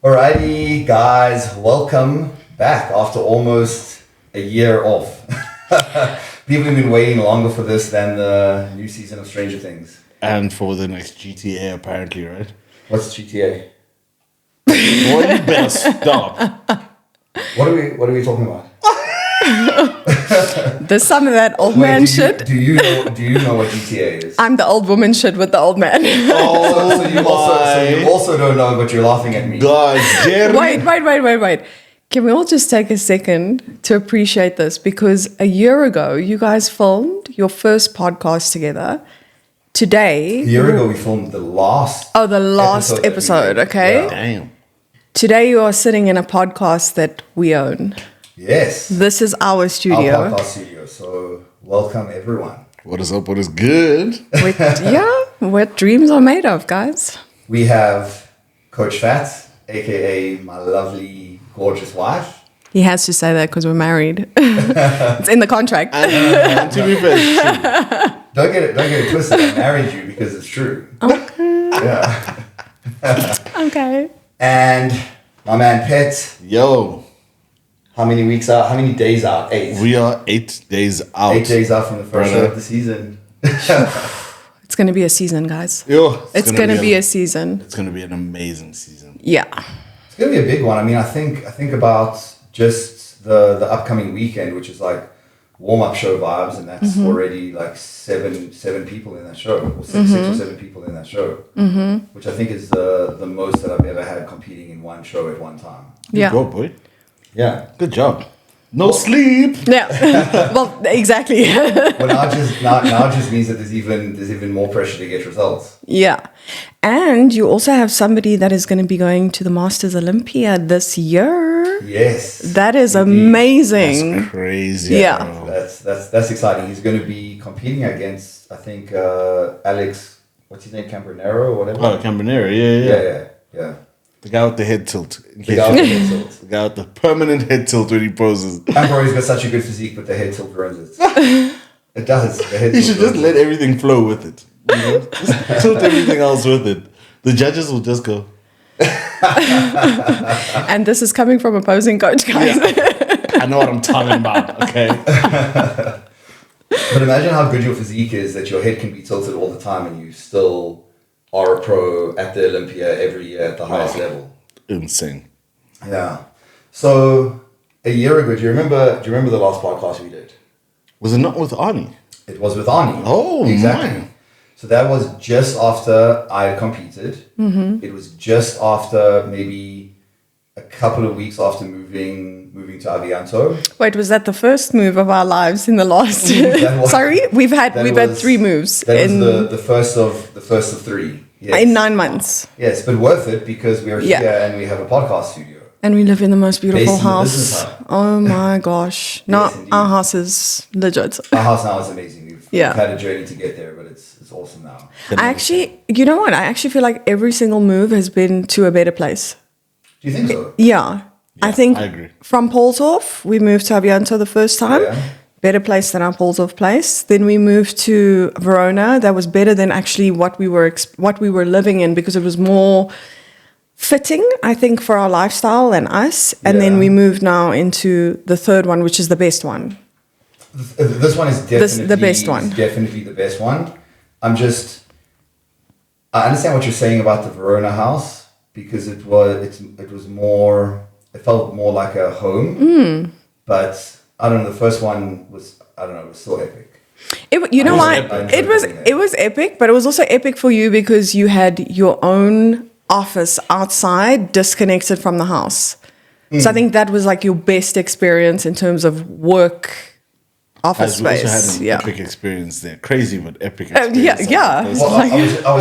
Alrighty, guys, welcome back after almost a year off. People have been waiting longer for this than the new season of Stranger Things. And for the next GTA, apparently, right? What's GTA? Boy, you better stop. What are we talking about? There's some of that old man shit. Do you know what GTA is? I'm the old woman shit with the old man. Oh, so you also don't know, but you're laughing at me. God, Jerry. Wait. Can we all just take a second to appreciate this? Because a year ago, you guys filmed your first podcast together. Today... A year ago, we filmed the last episode, okay? Yeah. Damn. Today, you are sitting in a podcast that we own. Yes. This is our studio. Our podcast studio. So, welcome, everyone. What is up? What is good? What dreams are made of, guys. We have Coach Phet, a.k.a. my lovely, gorgeous wife. He has to say that because we're married. It's in the contract. And to be fair, it's true. Don't get it twisted. I married you because it's true. Okay. Yeah. Okay. And my man Phet. Yo, How many weeks out? How many days out? 8. we are 8 days out. 8 days out from the first show of the season. It's going to be a season, guys. Yo, It's going to be a season. It's going to be an amazing season. Yeah. It's gonna be a big one. I mean, I think about just the upcoming weekend, which is like warm-up show vibes, and that's already like seven people in that show, or six or seven people in that show, which I think is the most that I've ever had competing in one show at one time. Yeah. Good boy. Yeah. Good job. No sleep. Yeah. Well, exactly. Well, now it just means that there's even more pressure to get results. Yeah. And you also have somebody that is going to be going to the Masters Olympia this year. Yes. That is Indeed. amazing. That's crazy. Yeah. Bro. That's exciting. He's going to be competing against, I think, Alex, what's his name, Cambronero or whatever. Oh, Cambronero. Yeah. Yeah. The guy with the head tilt. The guy with the head tilt. The guy with the permanent head tilt when he poses. Cambronero got such a good physique, but the head tilt ruins it. It does. The head You tilt should just ruins let it. everything flow with it. You know? Just tilt everything else with it. The judges will just go. And this is coming from opposing coach, guys. I know what I'm talking about, okay? But imagine how good your physique is that your head can be tilted all the time and you still are a pro at the Olympia every year at the highest level. Insane. Yeah. So a year ago, do you remember the last podcast we did? Was it not with Arnie? It was with Arnie. Oh, exactly. man. So that was just after I had competed. Mm-hmm. It was just after maybe a couple of weeks after moving to Avianto. Wait, was that the first move of our lives in the last? Sorry, we've had 3 moves That was the first of 3. Yes. in 9 months. Yes, but worth it because we're here and we have a podcast studio. And we live in the most beautiful Based in the business house. hub. Oh my gosh. No, Yes, indeed. our house is legit. Our house now is amazing. We've Yeah. had a journey to get there, but it's awesome now. You know what? I actually feel like every single move has been to a better place. Do you think so? Yeah. I think I agree. from Paulshof, we moved to Avianto the first time. Yeah. Better place than our Paulshof place. Then we moved to Verona. That was better than actually what we were living in because it was more fitting, I think, for our lifestyle and us. And then Yeah. we moved now into the third one, which is the best one. This one is definitely the best one. Definitely the best one. I understand what you're saying about the Verona house because it felt more like a home. But I don't know, the first one was so epic. You know what? epic. It was epic, but it was also epic for you because you had your own office outside, disconnected from the house. So I think that was like your best experience in terms of work office We also space. had an epic experience there. Crazy, but epic Yeah, experience. yeah. Well, I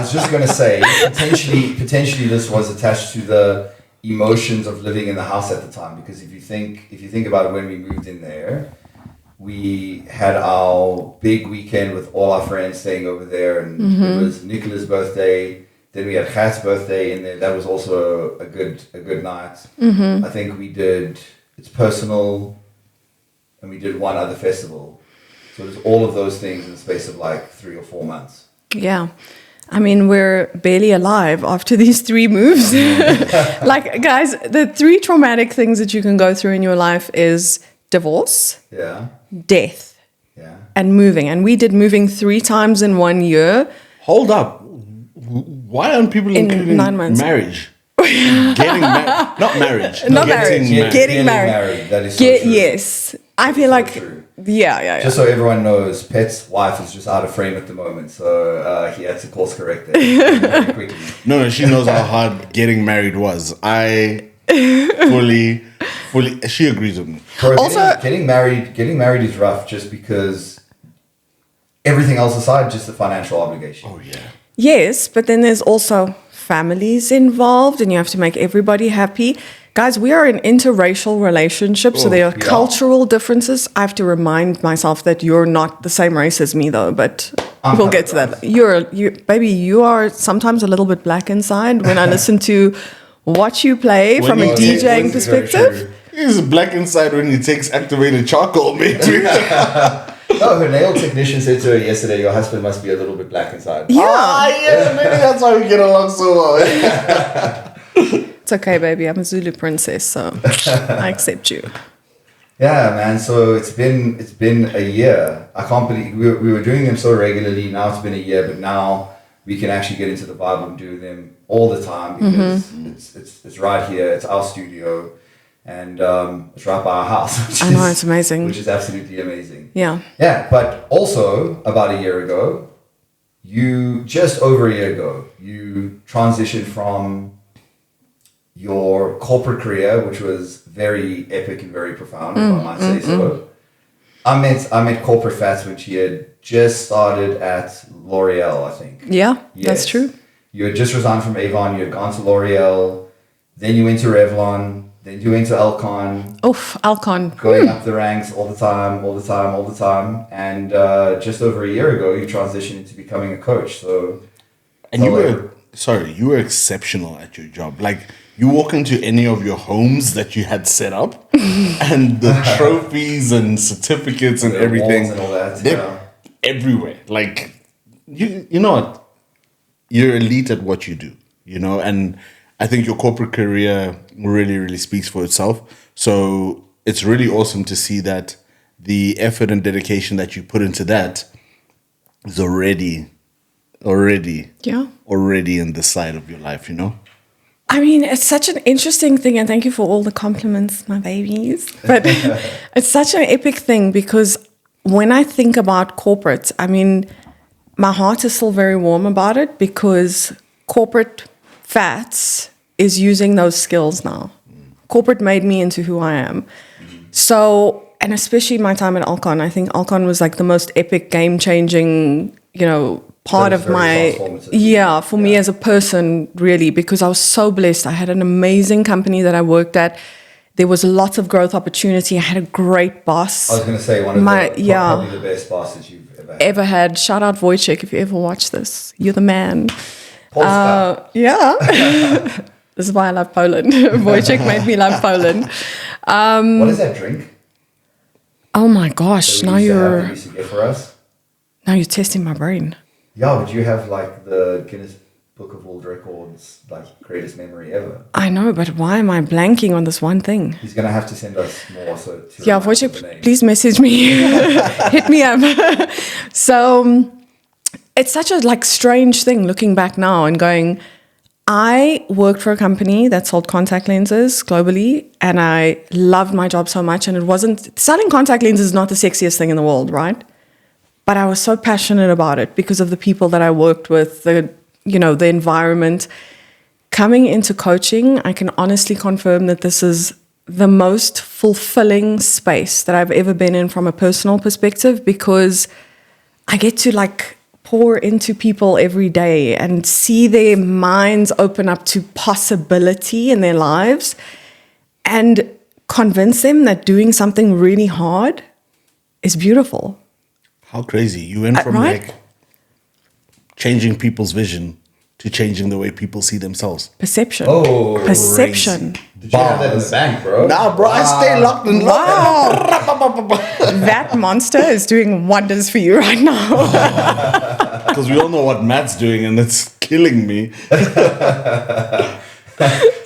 was just gonna say potentially this was attached to the emotions of living in the house at the time because if you think about it, when we moved in there, we had our big weekend with all our friends staying over there, and it was Nicola's birthday. Then we had Ghat's birthday in there. That was also a good night. I think we did It's Personal, and we did one other festival. So it was all of those things in the space of like 3 or 4 months. Yeah. I mean, we're barely alive after these 3 moves. Like, guys, the 3 traumatic things that you can go through in your life is divorce, Yeah. death, Yeah. and moving. And we did moving 3 times in 1 year. Hold up. Why aren't people In including 9 months. marriage? Getting married. Not marriage. Not marriage. Getting married. That is so true. Yes. I feel like, true. yeah. Just so everyone knows, Pet's wife is just out of frame at the moment, so he had to course correct that very quickly. No, she knows how hard getting married was. I fully, she agrees with me. Bro, Also- getting married is rough just because everything else aside, just the financial obligation. Oh, yeah. Yes, but then there's also families involved and you have to make everybody happy. Guys, we are in interracial relationships, so there are yeah. cultural differences. I have to remind myself that you're not the same race as me, though, but we'll get to that. Baby, you are sometimes a little bit black inside when I listen to what you play from a you- DJing This is very perspective. true. He's black inside when he takes activated charcoal, mate. No, her nail technician said to her yesterday, your husband must be a little bit black inside. Yeah, Yeah, maybe that's why we get along so well. it's okay, baby. I'm a Zulu princess, so I accept you. Yeah, man. So it's been a year. I can't believe we were doing them so regularly. Now it's been a year, but now we can actually get into the Bible and do them all the time because it's right here. It's our studio, and it's right by our house. I know, it's amazing. Which is absolutely amazing. Yeah. Yeah, but also about a year ago, just over a year ago, you transitioned from your corporate career, which was very epic and very profound, if I might say so. I met corporate Fats when she had just started at L'Oreal, I think. Yeah, Yes. that's true. You had just resigned from Avon, you had gone to L'Oreal, then you went to Revlon, then you went to Alcon, Oof, Alcon. going up the ranks all the time. And just over a year ago, you transitioned into becoming a coach. So, And you were exceptional at your job. Like, you walk into any of your homes that you had set up, and the trophies and certificates and the everything, walls and all that, they're yeah. everywhere. Like, you know what? You're elite at what you do, you know? And I think your corporate career really, really speaks for itself. So it's really awesome to see that the effort and dedication that you put into that is already in the side of your life, you know? I mean, it's such an interesting thing, and thank you for all the compliments, my babies. But it's such an epic thing because when I think about corporate, I mean, my heart is still very warm about it because corporate Fats is using those skills now. Corporate made me into who I am. So, and especially my time at Alcon, I think Alcon was like the most epic, game-changing, part That was of very my transformative. for me as a person, really, because I was so blessed. I had an amazing company that I worked at. There was lots of growth opportunity. I had a great boss. I was going to say probably the best bosses you've ever had. Shout out Wojciech if you ever watch this. You're the man. Polska. Yeah. This is why I love Poland. Wojciech made me love Poland. What is that drink? Oh my gosh! that we used to get for us? Now you're testing my brain. Yeah, but you have like the Guinness Book of World Records, like greatest memory ever. I know, but why am I blanking on this one thing? He's gonna have to send us more. So Yeah, Wojciech, please message me. Hit me up. So it's such a strange thing looking back now and going, I worked for a company that sold contact lenses globally, and I loved my job so much. And selling contact lenses is not the sexiest thing in the world, right? But I was so passionate about it because of the people that I worked with, the environment. Coming into coaching, I can honestly confirm that this is the most fulfilling space that I've ever been in from a personal perspective, because I get to pour into people every day and see their minds open up to possibility in their lives and convince them that doing something really hard is beautiful. How crazy. You went from right? changing people's vision to changing the way people see themselves. Perception. Oh, Perception. Did you have that in the bank, bro? Nah, bro, I stay locked and locked. That monster is doing wonders for you right now. because we all know what Matt's doing, and it's killing me.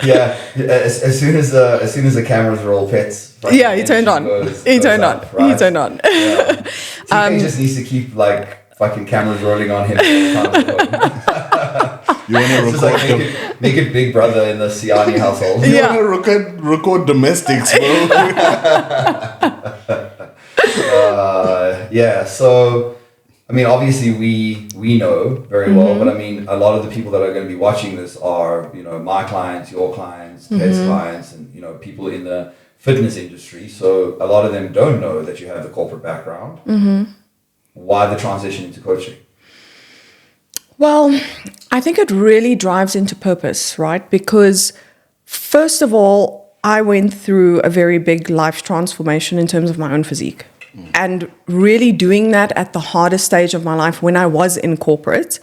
Yeah, as soon as the cameras roll, Phet's Yeah, he turned on. He turned on. Right? He turned on. Yeah. TK just needs to keep like fucking cameras rolling on him all the time. You want to Just record like make it Big Brother in the Siani household. You Yeah. want to record domestics, bro. Yeah, so I mean, obviously we know very well, but I mean, a lot of the people that are going to be watching this are, you know, my clients, your clients, Phet's clients, and, you know, people in the fitness industry. So a lot of them don't know that you have the corporate background. Why the transition into coaching? Well, I think it really drives into purpose, right? Because first of all, I went through a very big life transformation in terms of my own physique. And really doing that at the hardest stage of my life when I was in corporate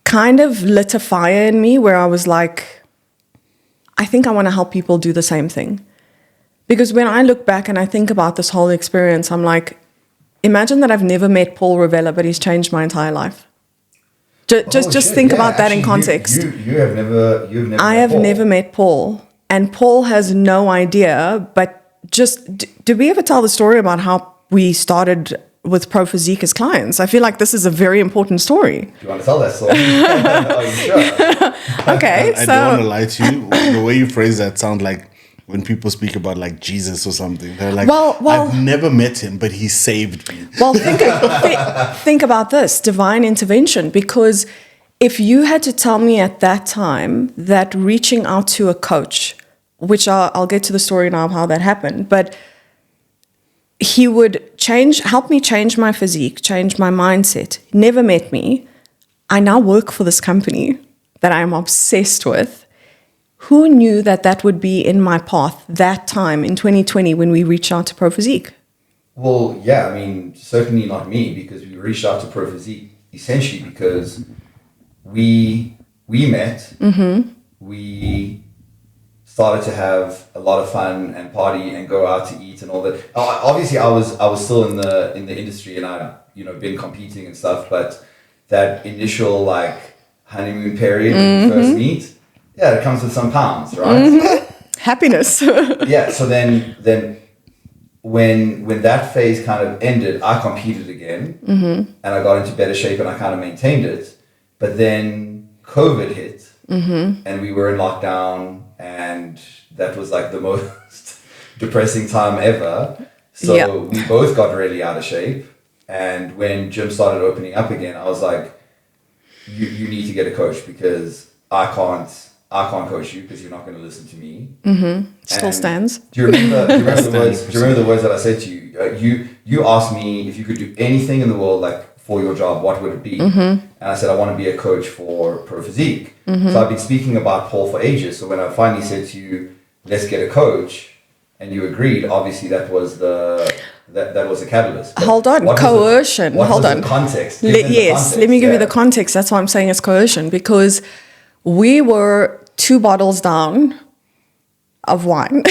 kind of lit a fire in me where I was like, I think I want to help people do the same thing. Because when I look back and I think about this whole experience, I'm like, imagine that I've never met Paul Ravella, but he's changed my entire life. Just think about that in context. You've never I have never met Paul, and Paul has no idea. But did we ever tell the story about how we started with Pro Physique as clients? I feel like this is a very important story. Do you want to tell that story? Are you sure? Okay, I don't want to lie to you. The way you phrase that sounds like when people speak about like Jesus or something. They're like, Well- I've never met him, but he saved me. Well, think about this, divine intervention, because if you had to tell me at that time that reaching out to a coach, which I'll get to the story now of how that happened, but he would help me change my physique, change my mindset. He never met me. I now work for this company that I'm obsessed with. Who knew that would be in my path that time in 2020 when we reached out to Pro Physique? Well, yeah, I mean, certainly not me, because we reached out to Pro Physique essentially because we met, we started to have a lot of fun and party and go out to eat and all that. Obviously, I was still in the industry and I'd, you know, been competing and stuff, but that initial like honeymoon period when you first meet, yeah, it comes with some pounds, right? Happiness. Yeah. So then when that phase kind of ended, I competed again, and I got into better shape and I kind of maintained it. But then COVID hit, and we were in lockdown, and that was like the most depressing time ever. So we both got really out of shape. And when gym started opening up again, I was like, you need to get a coach because I can't coach you because you're not going to listen to me. Still stands. Do you remember the words that I said to you? You asked me if you could do anything in the world, like for your job, what would it be? And I said, I want to be a coach for Pro Physique. So I've been speaking about Paul for ages. So when I finally said to you, let's get a coach, and you agreed, obviously that was the catalyst. But Hold on, coercion. Hold on. The context? Yes, let me give you the context. That's why I'm saying it's coercion, because we were 2 bottles down of wine.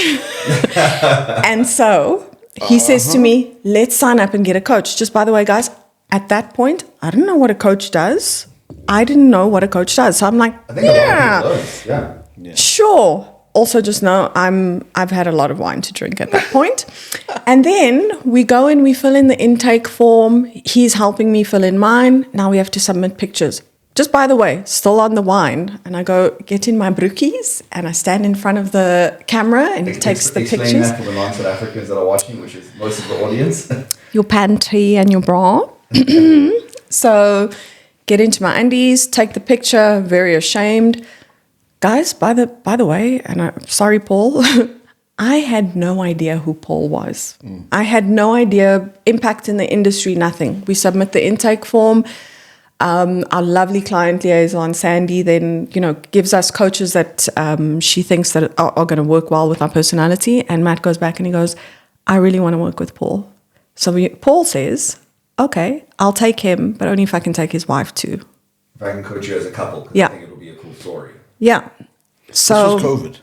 And so he says to me, let's sign up and get a coach. Just by the way, guys, at that point, I didn't know what a coach does. So I'm like, I think a lot of people don't. Yeah. Sure. Also, just know I've had a lot of wine to drink at that point. And then we go and we fill in the intake form. He's helping me fill in mine. Now we have to submit pictures. Just by the way, still on the wine. And I go get in my brookies and I stand in front of the camera and he takes the Explain pictures. that for the non-South Africans that are watching, which is most of the audience. Your panty and your bra. So get into my undies, take the picture, very ashamed. Guys, by the way, and I'm sorry, Paul, I had no idea who Paul was. I had no idea, impact in the industry, nothing. We submit the intake form. Our lovely client liaison, Sandy, then, gives us coaches that she thinks that are going to work well with our personality. And Matt goes back and he goes, I really want to work with Paul. So Paul says, okay, I'll take him, but only if I can take his wife too. If I can coach you as a couple, because Yeah. I think it'll be a cool story. Yeah. So This was COVID.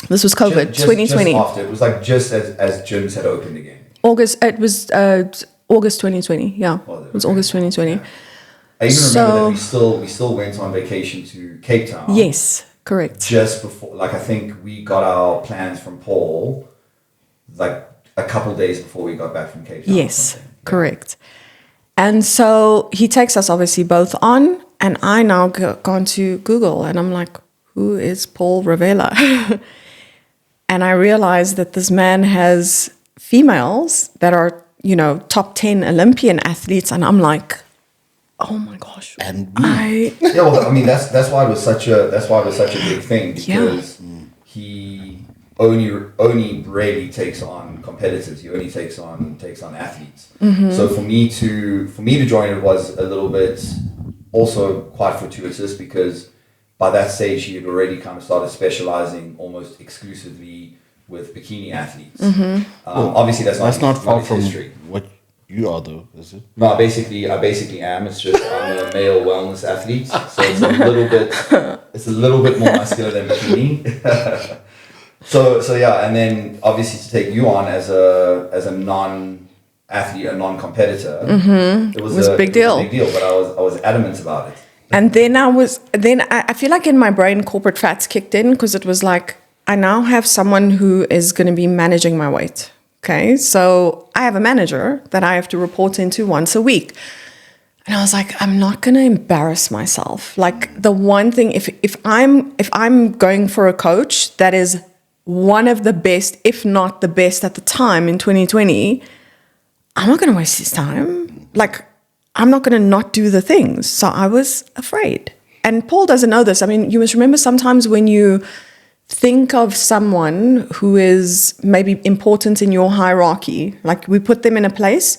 This was COVID, 2020. Just after. It was like just as gyms had opened again. August 2020. Yeah, Was it? it was August 2020. Yeah. I even remember So- that we still went on vacation to Cape Town. Yes, correct. Just before, like, I think we got our plans from Paul, like a couple days before we got back from Cape Town. or Yes, something. correct. And so he takes us obviously both on, and I now gone to Google, and I'm like, who is Paul Ravella? And I realized that this man has females that are, you know, top 10 Olympian athletes, and I'm like, oh my gosh. And Yeah, well, I mean, that's why it was such a big thing, because he only rarely takes on competitors. He only takes on athletes. So for me to join it was a little bit also quite fortuitous, because by that stage he had already kind of started specializing almost exclusively with bikini athletes. Obviously that's not far his from history. what you are, though, is it? No, I basically am. It's just I'm a male wellness athlete, so it's a little bit more muscular than bikini. So yeah, and then obviously to take you on as a non-athlete, a non-competitor, it was a big deal. But I was adamant about it. And then I feel like in my brain corporate fats kicked in, because it was like, I now have someone who is going to be managing my weight. Okay, so I have a manager that I have to report into once a week. And I was like, I'm not going to embarrass myself. Like, the one thing, if I'm going for a coach that is one of the best, if not the best at the time in 2020, I'm not going to waste his time. Like, I'm not going to not do the things. So I was afraid. And Paul doesn't know this. I mean, you must remember sometimes when you think of someone who is maybe important in your hierarchy, like we put them in a place,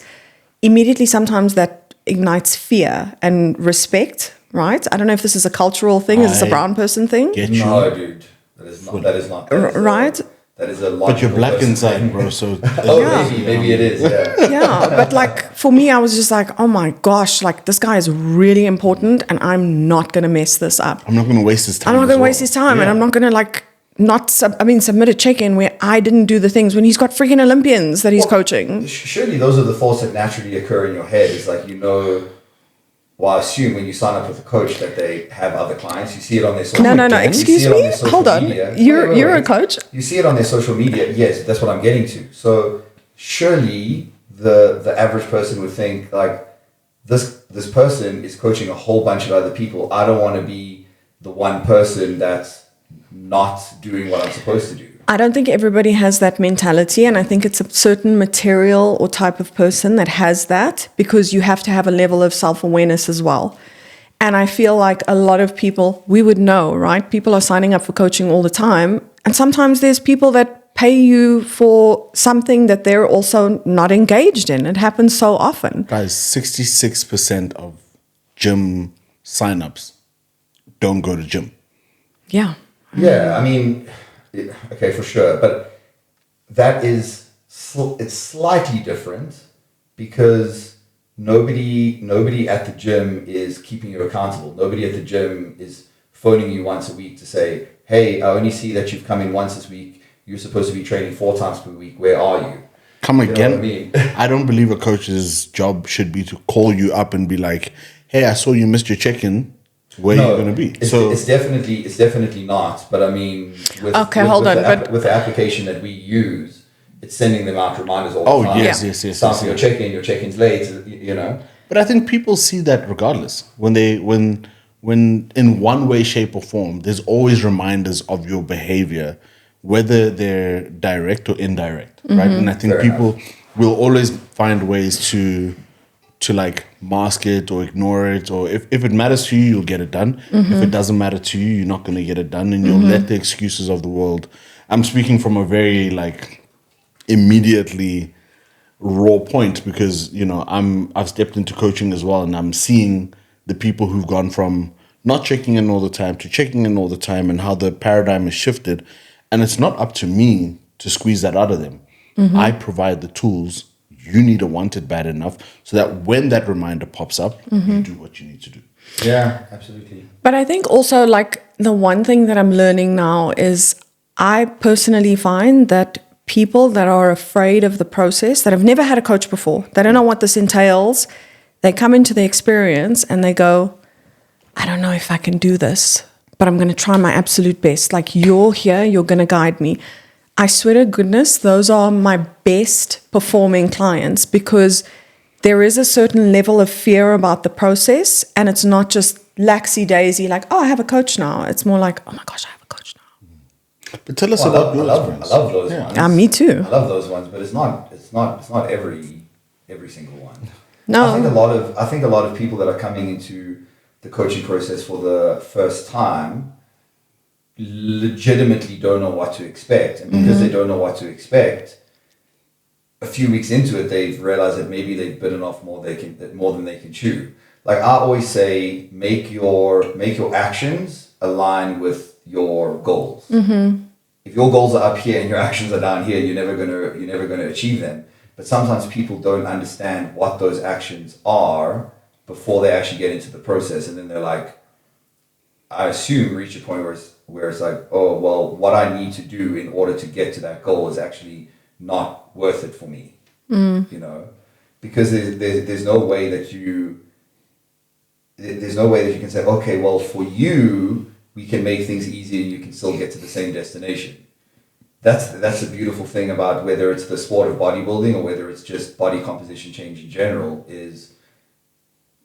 immediately sometimes that ignites fear and respect, right? I don't know if this is a cultural thing, is this a brown person thing? Get you. No, dude. That is not. Right? That is a But you're black person inside, thing. bro. So Maybe it is. Yeah. Yeah, but like for me, I was just like, oh my gosh, like this guy is really important, and I'm not gonna mess this up. I'm not going to waste his time. I'm not as gonna well. waste his time, and I'm not gonna like submit a check-in where I didn't do the things when he's got freaking Olympians that he's coaching. Surely those are the thoughts that naturally occur in your head. It's like, well, I assume when you sign up with a coach that they have other clients. You see it on their social No. media. Excuse me. Hold on. Media. You're a coach. You see it on their social media. Yes, that's what I'm getting to. So surely the average person would think like, this person is coaching a whole bunch of other people. I don't want to be the one person that's not doing what I'm supposed to do. I don't think everybody has that mentality, and I think it's a certain material or type of person that has that, because you have to have a level of self-awareness as well. And I feel like a lot of people, we would know, right? People are signing up for coaching all the time, and sometimes there's people that pay you for something that they're also not engaged in. It happens so often. Guys, 66% of gym signups don't go to gym. Yeah. Yeah, I mean, okay, for sure. But that is, it's slightly different, because nobody at the gym is keeping you accountable. Nobody at the gym is phoning you once a week to say, hey, I only see that you've come in once this week. You're supposed to be training 4 times per week. Where are you? Come You know again. what I mean? I don't believe a coach's job should be to call you up and be like, hey, I saw you missed your check-in. Where are you going to be? It's definitely not. But I mean, with the application that we use, it's sending them out reminders all the time. Yes. Time for your check-in. Your check-in's late. You know. But I think people see that regardless. When in one way, shape, or form, there's always reminders of your behavior, whether they're direct or indirect, right? And I think people will always find ways to like mask it or ignore it, or if it matters to you, you'll get it done. If it doesn't matter to you, you're not going to get it done, and you'll let the excuses of the world. I'm speaking from a very like immediately raw point, because I've stepped into coaching as well, and I'm seeing the people who've gone from not checking in all the time to checking in all the time, and how the paradigm has shifted. And it's not up to me to squeeze that out of them. I provide the tools. You need to want it bad enough so that when that reminder pops up, you do what you need to do. Yeah, absolutely. But I think also, like, the one thing that I'm learning now is I personally find that people that are afraid of the process, that have never had a coach before, they don't know what this entails, They come into the experience and they go, I don't know if I can do this, but I'm going to try my absolute best. Like, you're here, you're going to guide me. I swear to goodness, those are my best performing clients, because there is a certain level of fear about the process, and it's not just laxy-daisy, like, oh, I have a coach now. It's more like, oh my gosh, I have a coach now. But tell us about your experience. I love those ones. Me too. I love those ones, but it's not every single one. No. I think a lot of people that are coming into the coaching process for the first time legitimately don't know what to expect, and because they don't know what to expect, a few weeks into it, they've realized that maybe they've bitten off more than they can chew. Like I always say, make your actions align with your goals. Mm-hmm. If your goals are up here and your actions are down here, you're never gonna achieve them. But sometimes people don't understand what those actions are before they actually get into the process, and then they're like, I assume, reach a point where it's like, oh well, what I need to do in order to get to that goal is actually not worth it for me. You know, because there's no way that you can say, okay, well, for you, we can make things easy and you can still get to the same destination. That's the beautiful thing about whether it's the sport of bodybuilding or whether it's just body composition change in general, is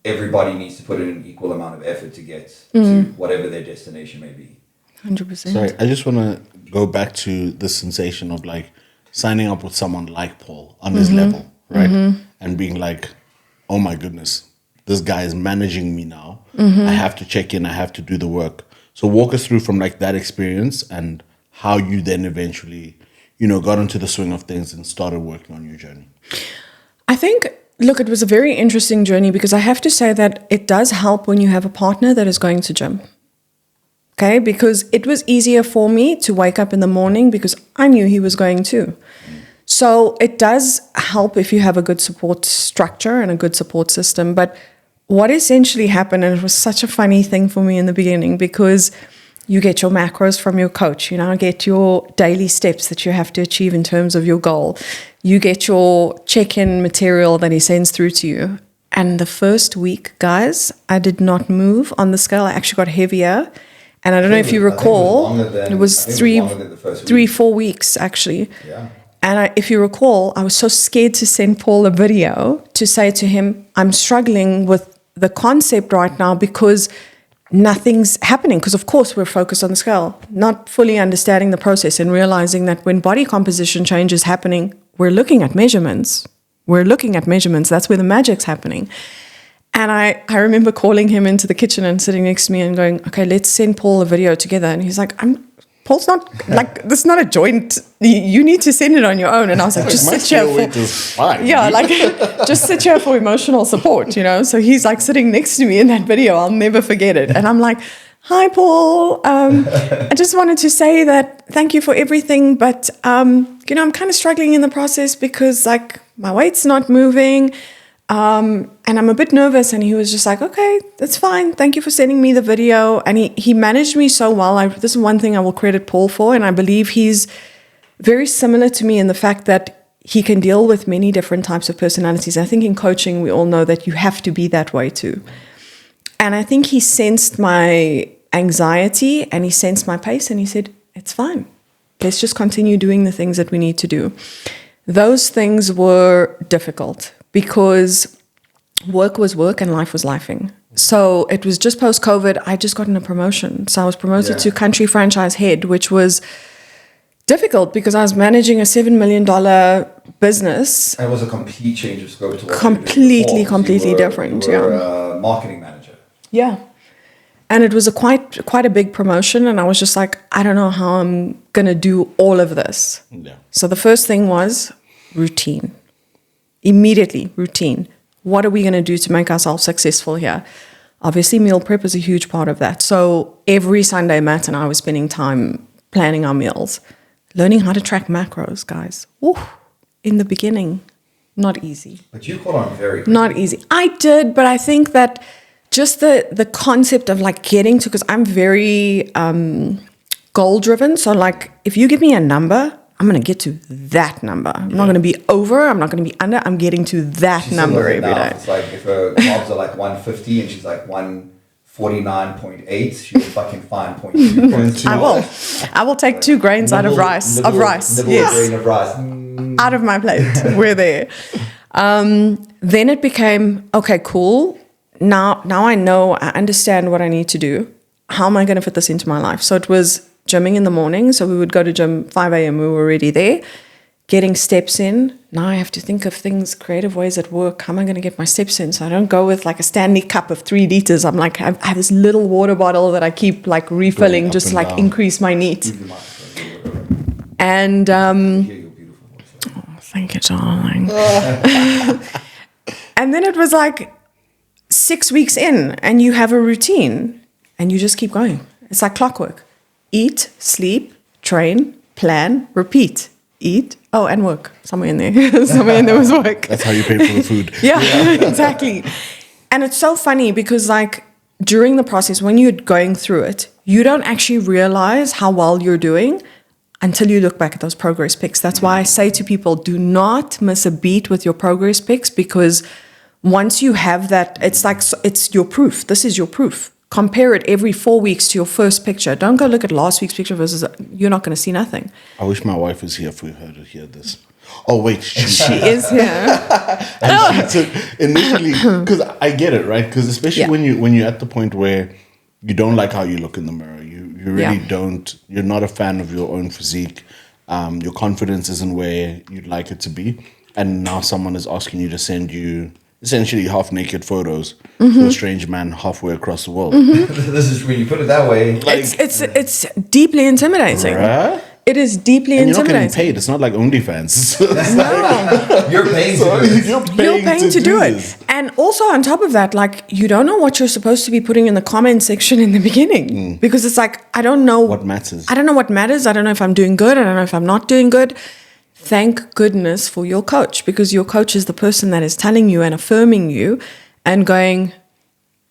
everybody needs to put in an equal amount of effort to get to whatever their destination may be. 100%. Sorry, I just want to go back to the sensation of like signing up with someone like Paul on this level, right? And being like, oh my goodness, this guy is managing me now. I have to check in, I have to do the work. So walk us through from like that experience and how you then eventually, you know, got into the swing of things and started working on your journey. I think, look, it was a very interesting journey, because I have to say that it does help when you have a partner that is going to gym. Okay, because it was easier for me to wake up in the morning because I knew he was going to. So it does help if you have a good support structure and a good support system. But what essentially happened, and it was such a funny thing for me in the beginning, because you get your macros from your coach, you now get your daily steps that you have to achieve in terms of your goal. You get your check-in material that he sends through to you. And the first week, guys, I did not move on the scale. I actually got heavier. And I don't know if you recall, it was 4 weeks actually. Yeah. And if you recall, I was so scared to send Paul a video to say to him, I'm struggling with the concept right now because nothing's happening. Because of course we're focused on the scale, not fully understanding the process and realizing that when body composition change is happening, we're looking at measurements. That's where the magic's happening. And I remember calling him into the kitchen and sitting next to me and going, okay, let's send Paul a video together. And he's like, Paul's not, like, this is not a joint. You need to send it on your own. And I was like, just sit here just sit here for emotional support, you know? So he's like sitting next to me in that video. I'll never forget it. And I'm like, hi, Paul. I just wanted to say that thank you for everything. But, you know, I'm kind of struggling in the process because like my weight's not moving. And I'm a bit nervous. And he was just like, okay, that's fine. Thank you for sending me the video. And he managed me so well. This is one thing I will credit Paul for. And I believe he's very similar to me in the fact that he can deal with many different types of personalities. I think in coaching, we all know that you have to be that way too. And I think he sensed my anxiety and he sensed my pace and he said, it's fine. Let's just continue doing the things that we need to do. Those things were difficult because work was work and life was lifing. So it was just post-COVID, I just gotten a promotion. So I was promoted to country franchise head, which was difficult because I was managing a $7 million business. And it was a complete change of scope to what completely different. You were a marketing manager. Yeah. And it was quite a big promotion. And I was just like, I don't know how I'm going to do all of this. Yeah. So the first thing was routine. Immediately, routine. What are we going to do to make ourselves successful here? Obviously, meal prep is a huge part of that. So every Sunday, Matt and I were spending time planning our meals, learning how to track macros, guys. Ooh, in the beginning, not easy. But you caught on very quickly. Not easy. I did, but I think that just the concept of like getting to, because I'm very goal driven. So like if you give me a number, I'm going to get to that number. I'm not going to be over. I'm not going to be under. I'm getting to that She's number similar every now. day. It's like if her carbs are like 150 and she's like 149.8, she'll fucking find 0.2. I will take 2 grains out of rice. Yes. Grain of rice. Out of my plate. We're there. Then it became, okay, cool. Now I know, I understand what I need to do. How am I going to fit this into my life? So it was gymming in the morning. So we would go to gym 5 a.m. We were already there. Getting steps in. Now I have to think of things, creative ways at work. How am I going to get my steps in? So I don't go with like a Stanley cup of 3 liters. I'm like, I have this little water bottle that I keep like refilling, just like down. Increase my neat. And thank you, darling. And then it was like 6 weeks in, and you have a routine, and you just keep going. It's like clockwork. Eat, sleep, train, plan, repeat. Eat, and work. Somewhere in there. Somewhere in there was work. That's how you pay for the food. Yeah, exactly. And it's so funny because like during the process, when you're going through it, you don't actually realize how well you're doing until you look back at those progress pics. That's why I say to people, do not miss a beat with your progress pics, because once you have that, it's like, it's your proof. This is your proof. Compare it every 4 weeks to your first picture. Don't go look at last week's picture versus, you're not going to see nothing. I wish my wife was here for her to hear this. Oh, wait. She is here. And she took, initially, because I get it, right? Because especially when you're at the point where you don't like how you look in the mirror. You really don't. You're not a fan of your own physique. Your confidence isn't where you'd like it to be. And now someone is asking you to send you essentially half-naked photos to a strange man halfway across the world. This is when you put it that way. Like, it's deeply intimidating. Right? It is deeply and intimidating. You're not getting paid. It's not like OnlyFans. No. You're paying to do it. You're paying to do this. it. And also on top of that, like, you don't know what you're supposed to be putting in the comment section in the beginning. Because it's like, I don't know what matters. I don't know what matters. I don't know if I'm doing good. I don't know if I'm not doing good. Thank goodness for your coach, because your coach is the person that is telling you and affirming you and going,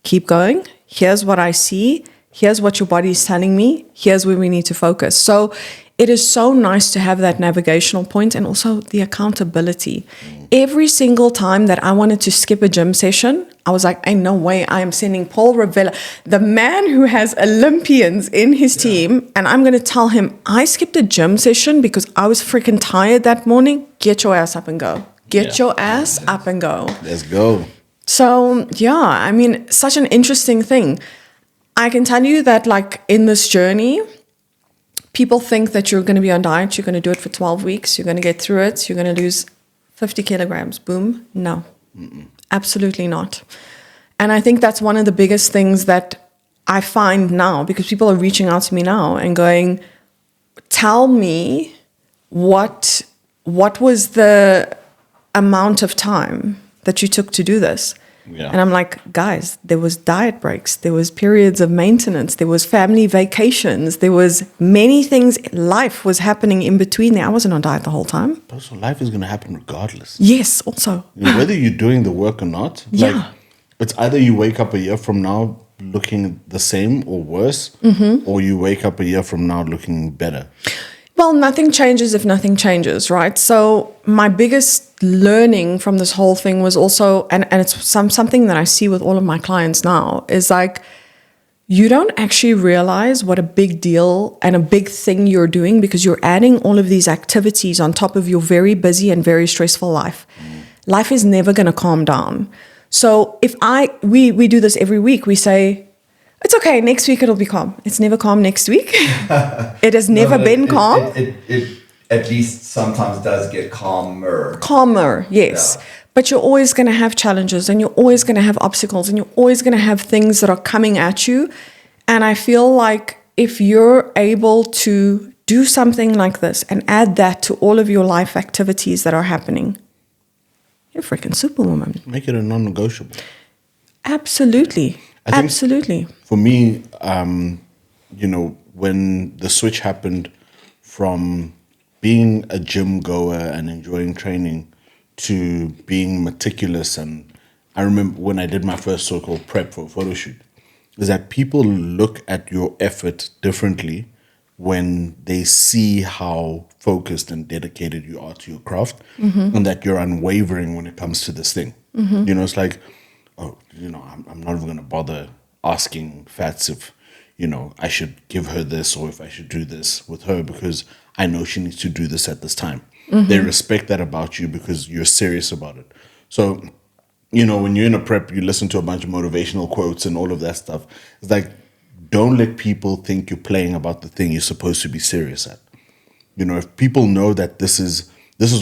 keep going. Here's what I see. Here's what your body is telling me. Here's where we need to focus. So it is so nice to have that navigational point and also the accountability. Every single time that I wanted to skip a gym session, I was like, ain't no way I am sending Paul Ravella, the man who has Olympians in his team, and I'm going to tell him, I skipped a gym session because I was freaking tired that morning. Get your ass up and go. Get your ass up and go. Let's go. So, I mean, such an interesting thing. I can tell you that, like, in this journey, people think that you're going to be on diet, you're going to do it for 12 weeks, you're going to get through it, you're going to lose 50 kilograms. Boom. No, absolutely not. And I think that's one of the biggest things that I find now, because people are reaching out to me now and going, tell me what was the amount of time that you took to do this? Yeah. And I'm like, guys, there was diet breaks, there was periods of maintenance, there was family vacations, there was many things. Life was happening in between there. I wasn't on diet the whole time. So life is going to happen regardless. Yes, also. Whether you're doing the work or not, like, it's either you wake up a year from now looking the same or worse, or you wake up a year from now looking better. Well, nothing changes if nothing changes, right? So my biggest learning from this whole thing was also, and it's something that I see with all of my clients now, is like, you don't actually realize what a big deal and a big thing you're doing, because you're adding all of these activities on top of your very busy and very stressful life. Life is never going to calm down. So if we do this every week, we say, it's okay, next week it'll be calm. It's never calm next week. It has never been calm. It at least sometimes does get calmer. Calmer, yes. Yeah. But you're always going to have challenges, and you're always going to have obstacles, and you're always going to have things that are coming at you. And I feel like if you're able to do something like this and add that to all of your life activities that are happening, you're a freaking superwoman. Make it a non-negotiable. Absolutely. Absolutely. For me, when the switch happened from being a gym goer and enjoying training to being meticulous, and I remember when I did my first so-called prep for a photo shoot, is that people look at your effort differently when they see how focused and dedicated you are to your craft, and that you're unwavering when it comes to this thing. You know, it's like, oh, you know, I'm not even going to bother asking Fats if, you know, I should give her this or if I should do this with her because I know she needs to do this at this time. They respect that about you because you're serious about it. So, you know, when you're in a prep, you listen to a bunch of motivational quotes and all of that stuff. It's like, don't let people think you're playing about the thing you're supposed to be serious at. You know, if people know that this is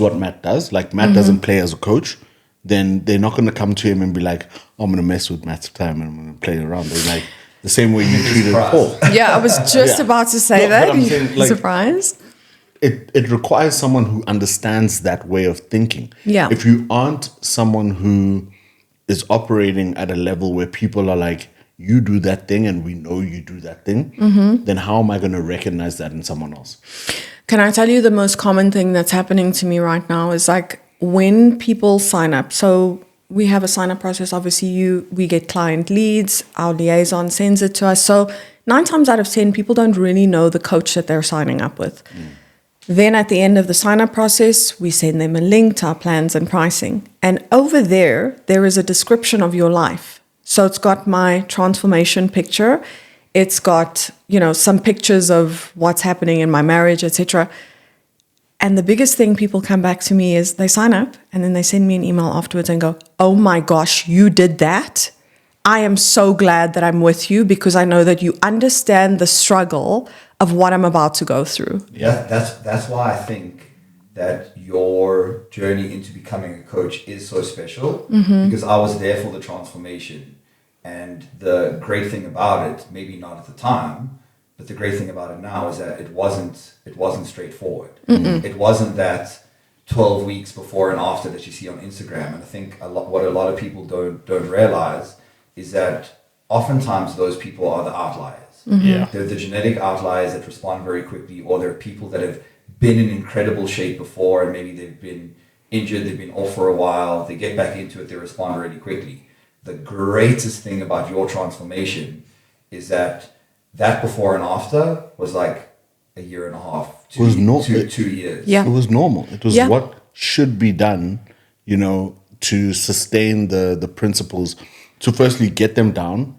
what Matt does, like Matt doesn't play as a coach, then they're not going to come to him and be like, oh, I'm going to mess with Matt's time and I'm going to play around. They're like, the same way you treated Paul. Yeah, I was just about to say that. But I'm saying, like, Surprised? It requires someone who understands that way of thinking. Yeah. If you aren't someone who is operating at a level where people are like, you do that thing and we know you do that thing, then how am I going to recognize that in someone else? Can I tell you the most common thing that's happening to me right now is like when people sign up. So we have a sign up process. Obviously, we get client leads. Our liaison sends it to us. So 9 times out of 10, people don't really know the coach that they're signing up with. Then at the end of the sign up process, we send them a link to our plans and pricing. And over there is a description of your life. So it's got my transformation picture. It's got, you know, some pictures of what's happening in my marriage, etc. And the biggest thing people come back to me is they sign up and then they send me an email afterwards and go, oh my gosh, you did that? I am so glad that I'm with you because I know that you understand the struggle of what I'm about to go through. Yeah, that's why I think that your journey into becoming a coach is so special because I was there for the transformation. And the great thing about it, maybe not at the time, but the great thing about it now is that it wasn't straightforward. It wasn't that 12 weeks before and after that you see on Instagram. And I think what a lot of people don't realize is that oftentimes those people are the outliers. Yeah. They're the genetic outliers that respond very quickly, or they're people that have been in incredible shape before and maybe they've been injured, they've been off for a while, they get back into it, they respond really quickly. The greatest thing about your transformation is that before and after was like a year and a half, 2 years. Yeah. It was normal. It was Yeah. what should be done, you know, to sustain the principles, to firstly get them down,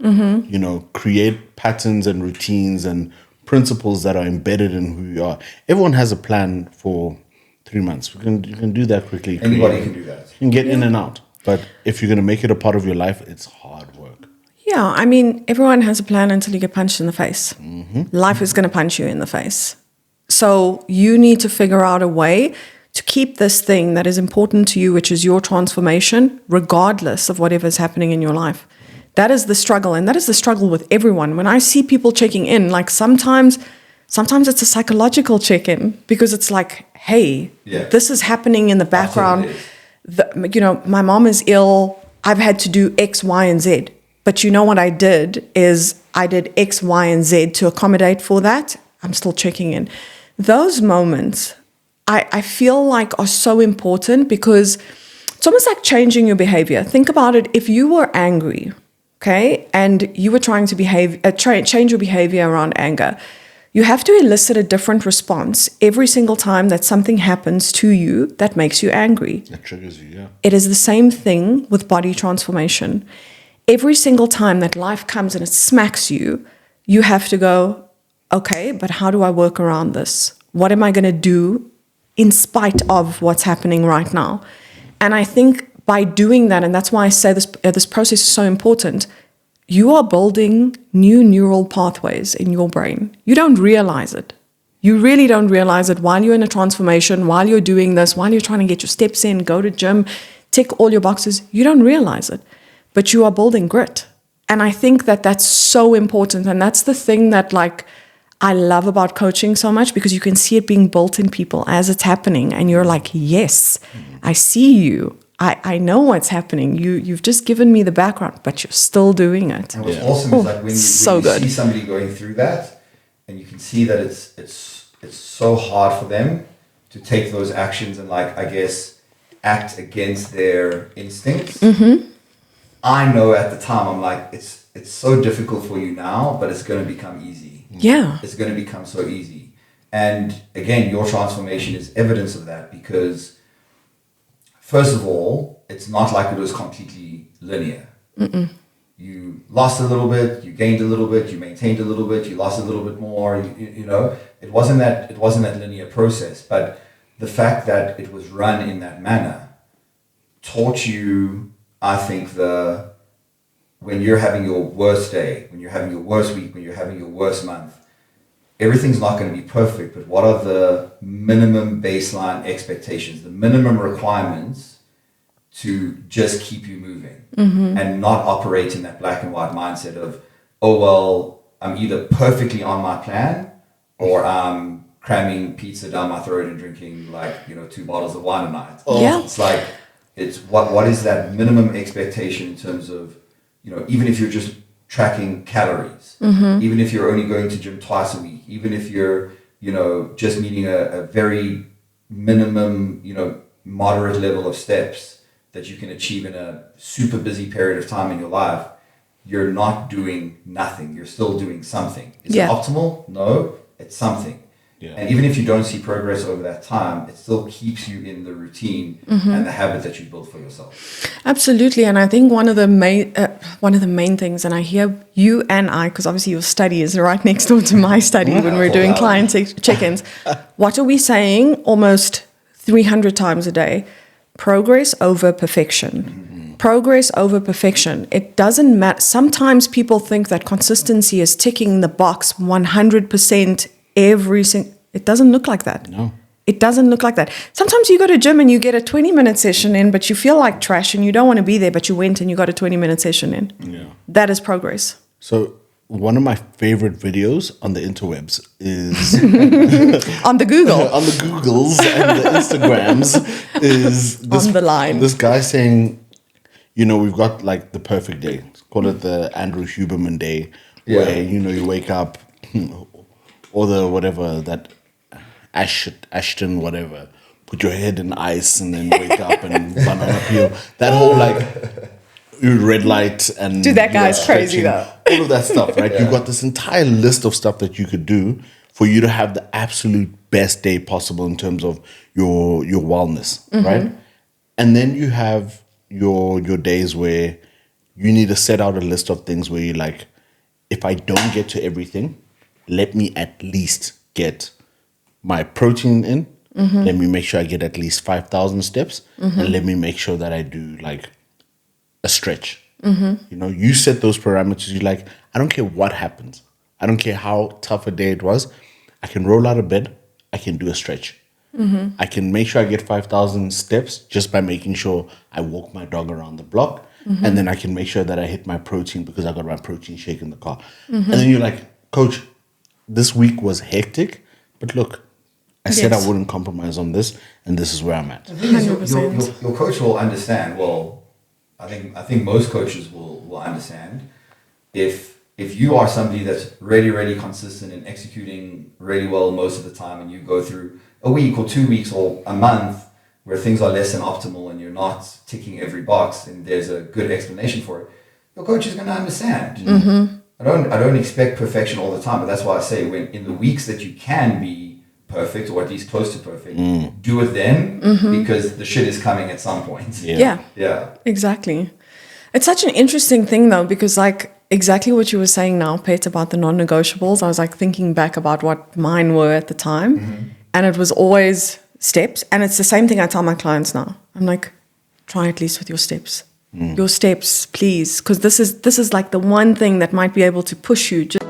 you know, create patterns and routines and principles that are embedded in who you are. Everyone has a plan for 3 months. You can do that quickly. Anybody can do that. You can get in and out. But if you're going to make it a part of your life, it's hard work. Yeah, I mean, everyone has a plan until you get punched in the face. Life is going to punch you in the face. So you need to figure out a way to keep this thing that is important to you, which is your transformation, regardless of whatever is happening in your life. That is the struggle, and that is the struggle with everyone. When I see people checking in, like sometimes it's a psychological check-in because it's like, hey, this is happening in the background. You know, my mom is ill. I've had to do X, Y, and Z. But you know what I did is I did X, Y, and Z to accommodate for that. I'm still checking in. Those moments, I feel like are so important because it's almost like changing your behavior. Think about it. If you were angry, okay, and you were trying to change your behavior around anger, you have to elicit a different response every single time that something happens to you that makes you angry. That triggers you, yeah. It is the same thing with body transformation. Every single time that life comes and it smacks you, you have to go, okay, but how do I work around this? What am I going to do in spite of what's happening right now? And I think by doing that, and that's why I say this process is so important, you are building new neural pathways in your brain. You don't realize it. You really don't realize it while you're in a transformation, while you're doing this, while you're trying to get your steps in, go to gym, tick all your boxes. You don't realize it, but you are building grit. And I think that that's so important. And that's the thing that like I love about coaching so much because you can see it being built in people as it's happening. And you're like, yes, I see you. I know what's happening. You've just given me the background, but you're still doing it. And what's awesome is like when you see somebody going through that, and you can see that it's so hard for them to take those actions and like I guess act against their instincts. I know at the time I'm like it's so difficult for you now, but it's going to become easy. Yeah, it's going to become so easy. And again, your transformation is evidence of that because, first of all, it's not like it was completely linear. You lost a little bit, you gained a little bit, you maintained a little bit, you lost a little bit more. You know, it wasn't that linear process. But the fact that it was run in that manner taught you, I think, when you're having your worst day, when you're having your worst week, when you're having your worst month, everything's not going to be perfect. But what are the minimum baseline expectations, the minimum requirements to just keep you moving and not operate in that black and white mindset of, oh, well, I'm either perfectly on my plan or I'm cramming pizza down my throat and drinking 2 bottles of wine a night. Yeah. It's like, it's what is that minimum expectation in terms of, even if you're just tracking calories, even if you're only going to gym twice a week, even if you're, just meeting a very minimum, moderate level of steps that you can achieve in a super busy period of time in your life, you're not doing nothing. You're still doing something. Is it optimal? No, it's something. Yeah. And even if you don't see progress over that time, it still keeps you in the routine and the habit that you built for yourself. Absolutely. And I think one of the main things, and I hear you and I, because obviously your study is right next door to my study when we're doing client check-ins. What are we saying almost 300 times a day? Progress over perfection. Progress over perfection. It doesn't matter. Sometimes people think that consistency is ticking the box 100% it doesn't look like that. No. It doesn't look like that. Sometimes you go to gym and you get a 20-minute session in, but you feel like trash and you don't want to be there, but you went and you got a 20-minute session in. Yeah. That is progress. So one of my favorite videos on the interwebs is on the Google. on the Googles and the Instagrams is this, on the line. This guy saying, we've got like the perfect day. Let's call it the Andrew Huberman day, where you wake up, or the whatever that Ashton whatever, put your head in ice and then wake up and banana peel. That whole red light and dude, that guy's crazy though. All of that stuff, right? You've got this entire list of stuff that you could do for you to have the absolute best day possible in terms of your wellness, right? And then you have your days where you need to set out a list of things where you're like, if I don't get to everything, let me at least get my protein in. Let me make sure I get at least 5,000 steps, and let me make sure that I do like a stretch. You set those parameters. You're like, I don't care what happens. I don't care how tough a day it was. I can roll out of bed. I can do a stretch. I can make sure I get 5,000 steps just by making sure I walk my dog around the block. And then I can make sure that I hit my protein because I got my protein shake in the car. And then you're like, Coach, this week was hectic, but look, I said I wouldn't compromise on this, and this is where I'm at. The thing is, your coach will understand. Well, I think most coaches will understand if you are somebody that's really, really consistent in executing really well most of the time, and you go through a week or 2 weeks or a month where things are less than optimal and you're not ticking every box, and there's a good explanation for it, your coach is going to understand. I don't expect perfection all the time, but that's why I say when in the weeks that you can be perfect or at least close to perfect, do it then because the shit is coming at some point. Yeah. Exactly. It's such an interesting thing though, because exactly what you were saying now, Phet, about the non-negotiables, I was thinking back about what mine were at the time, and it was always steps. And it's the same thing I tell my clients now. I'm like, try at least with your steps. Your steps, please, because this is like the one thing that might be able to push you just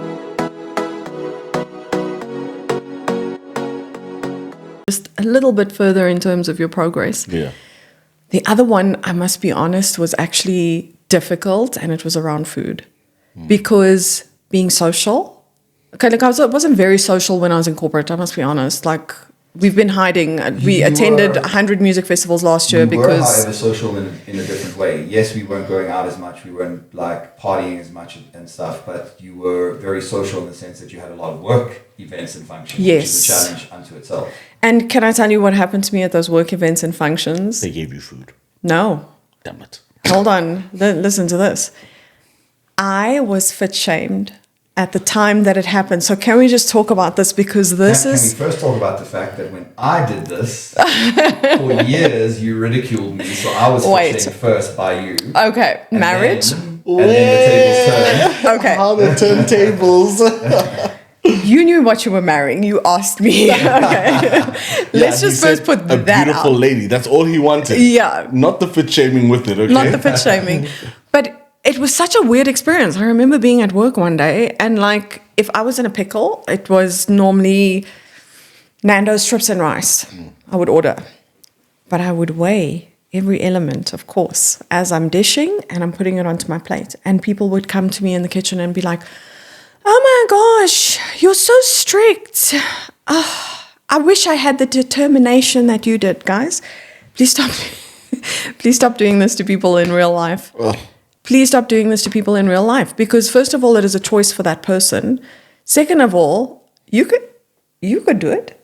a little bit further in terms of your progress. Yeah. The other one, I must be honest, was actually difficult, and it was around food, because being social. Okay, I wasn't very social when I was in corporate. I must be honest. We've been hiding. We attended 100 music festivals last year because... We were, however, social in a different way. Yes, we weren't going out as much. We weren't partying as much and stuff. But you were very social in the sense that you had a lot of work events and functions, which is a challenge unto itself. And can I tell you what happened to me at those work events and functions? They gave you food. No. Damn it. Hold on. Listen to this. I was fit shamed at the time that it happened. So can we just talk about this, because this Can we is first talk about the fact that when I did this, for years you ridiculed me, so I was shamed first by you. okay, marriage. And then the tables turned. Okay. How the turntables. You knew what you were marrying. You asked me. Okay. Let's just first put a that beautiful out. lady. That's all he wanted. Yeah. Not the fit shaming with it, okay? Not the fit shaming. But it was such a weird experience. I remember being at work one day, and like, if I was in a pickle, it was normally Nando's strips and rice. I would order. But I would weigh every element, of course, as I'm dishing and I'm putting it onto my plate. And people would come to me in the kitchen and be like, "Oh my gosh, you're so strict. I wish I had the determination that you did." Guys, please stop. Please stop doing this to people in real life. Ugh. Please stop doing this to people in real life, because first of all, it is a choice for that person. Second of all, you could do it.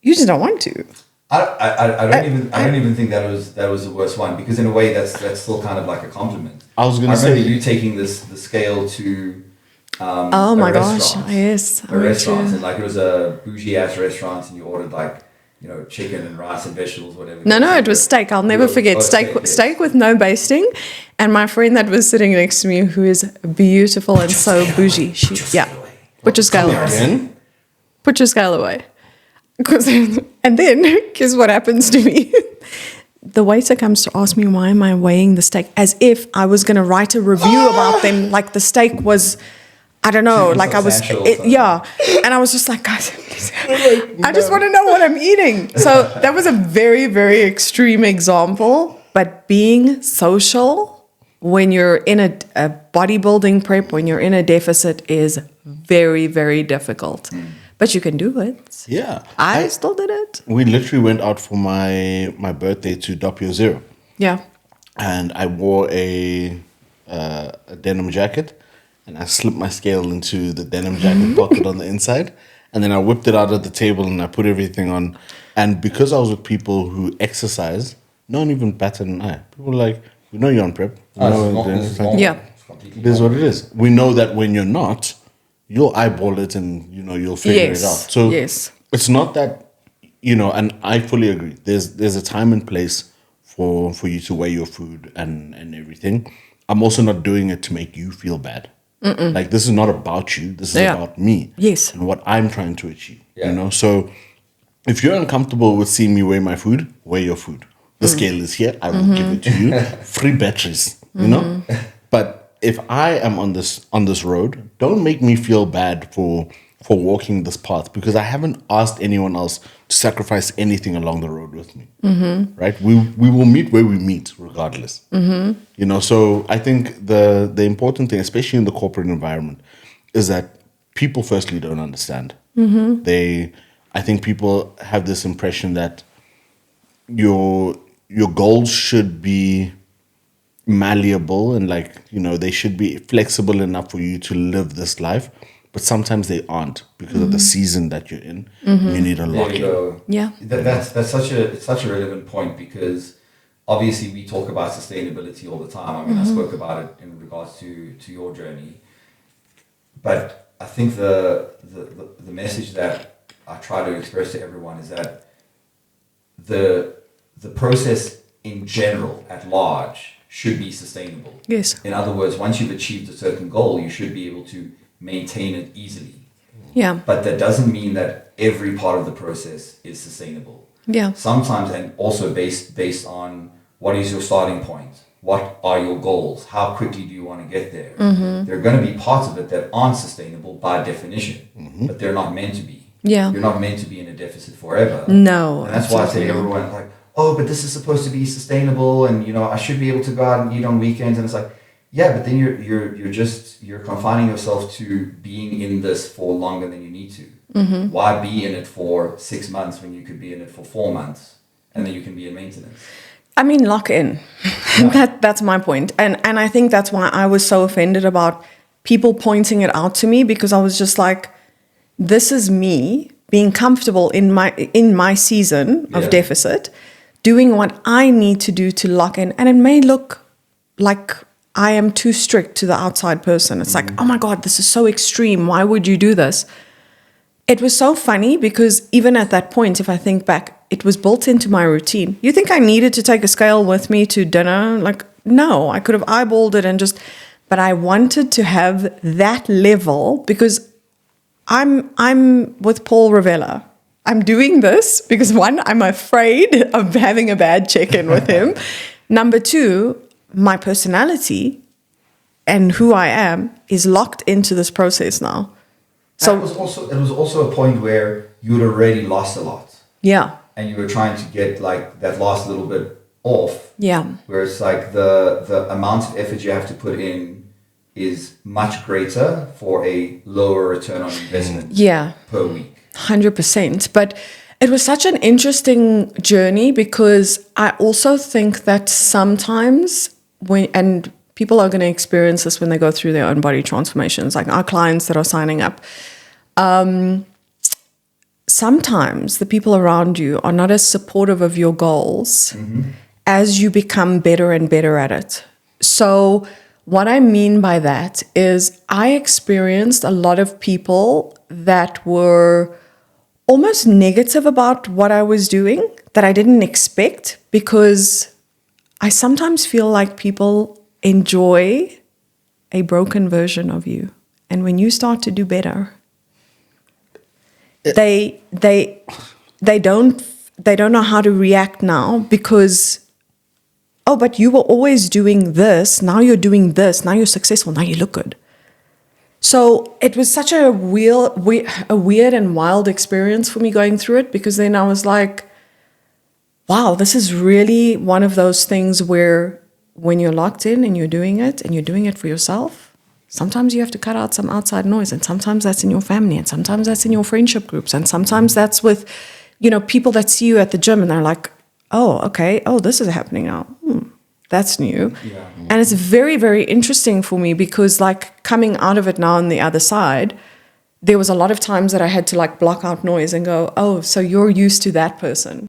You just don't want to. I don't even think that was the worst one, because in a way that's still kind of like a compliment. I was gonna remember say- you taking the scale to Oh my gosh, yes. a restaurant, and like it was a bougie ass restaurant, and you ordered like, you know, chicken and rice and vegetables, whatever. No, it was steak. I'll never forget steak with no basting. And my friend that was sitting next to me, who is beautiful and so bougie, put your scale away. Again? Put your scale away. And then guess what happens to me? The waiter comes to ask me, why am I weighing the steak? As if I was going to write a review about them, like the steak was, I don't know, like I was, And I was just like, guys, please, I just want to know what I'm eating. So that was a very, very extreme example. But being social when you're in a bodybuilding prep, when you're in a deficit, is very, very difficult. But you can do it. Yeah. I still did it. We literally went out for my birthday to Doppio Zero. Yeah. And I wore a denim jacket, and I slipped my scale into the denim jacket pocket on the inside, and then I whipped it out at the table and I put everything on. And because I was with people who exercise, no one even batted an eye. People were like, we know you're on prep. Yeah. It is what it is. We know that when you're not, you'll eyeball it and you'll figure it out. So it's not that, and I fully agree. There's a time and place for you to weigh your food and everything. I'm also not doing it to make you feel bad. Like, this is not about you. This is about me. Yes. And what I'm trying to achieve. So if you're uncomfortable with seeing me weigh my food, weigh your food. The scale is here. I will give it to you. Free batteries, But if I am on this road, don't make me feel bad for walking this path, because I haven't asked anyone else to sacrifice anything along the road with me. Right? We will meet where we meet regardless. So I think the important thing, especially in the corporate environment, is that people firstly don't understand. I think people have this impression that your goals should be malleable and they should be flexible enough for you to live this life, but sometimes they aren't because of the season that you're in. You need a lock in. Yeah, that's such a relevant point, because obviously we talk about sustainability all the time. I mean, I spoke about it in regards to your journey, but I think the message that I try to express to everyone is that the process in general at large should be sustainable. Yes. In other words, once you've achieved a certain goal, you should be able to maintain it easily. Yeah. But that doesn't mean that every part of the process is sustainable. Yeah. Sometimes, and also based on what is your starting point, what are your goals, how quickly do you want to get there. There are going to be parts of it that aren't sustainable by definition, but they're not meant to be. Yeah. You're not meant to be in a deficit forever. No. And that's why I say everyone like, oh, but this is supposed to be sustainable, and I should be able to go out and eat on weekends, and it's like, yeah, but then you're confining yourself to being in this for longer than you need to. Why be in it for 6 months when you could be in it for 4 months, and then you can be in maintenance? I mean, lock in. That's my point. And I think that's why I was so offended about people pointing it out to me, because I was just like, this is me being comfortable in my season of deficit, doing what I need to do to lock in. And it may look like I am too strict to the outside person. It's like, oh my God, this is so extreme. Why would you do this? It was so funny because even at that point, if I think back, it was built into my routine. You think I needed to take a scale with me to dinner? Like, no, I could have eyeballed it and just, but I wanted to have that level because I'm with Paul Ravella. I'm doing this because one, I'm afraid of having a bad check-in with him. Number two, my personality and who I am is locked into this process now. So it was also a point where you'd already lost a lot. Yeah. And you were trying to get like that last little bit off. Yeah. Where it's like the amount of effort you have to put in is much greater for a lower return on investment per week. 100%. But it was such an interesting journey because I also think that sometimes and people are going to experience this when they go through their own body transformations, like our clients that are signing up. Sometimes the people around you are not as supportive of your goals as you become better and better at it. So what I mean by that is I experienced a lot of people that were almost negative about what I was doing that I didn't expect, because I sometimes feel like people enjoy a broken version of you. And when you start to do better, they don't know how to react now because, oh, but you were always doing this. Now you're doing this. Now you're successful. Now you look good. So it was such a weird and wild experience for me going through it, because then I was like, wow, this is really one of those things where when you're locked in and you're doing it for yourself, sometimes you have to cut out some outside noise, and sometimes that's in your family, and sometimes that's in your friendship groups, and sometimes that's with, people that see you at the gym and they're like, oh, okay, oh, this is happening now. That's new. Yeah. And it's very, very interesting for me because like coming out of it now on the other side, there was a lot of times that I had to like block out noise and go, oh, so you're used to that person.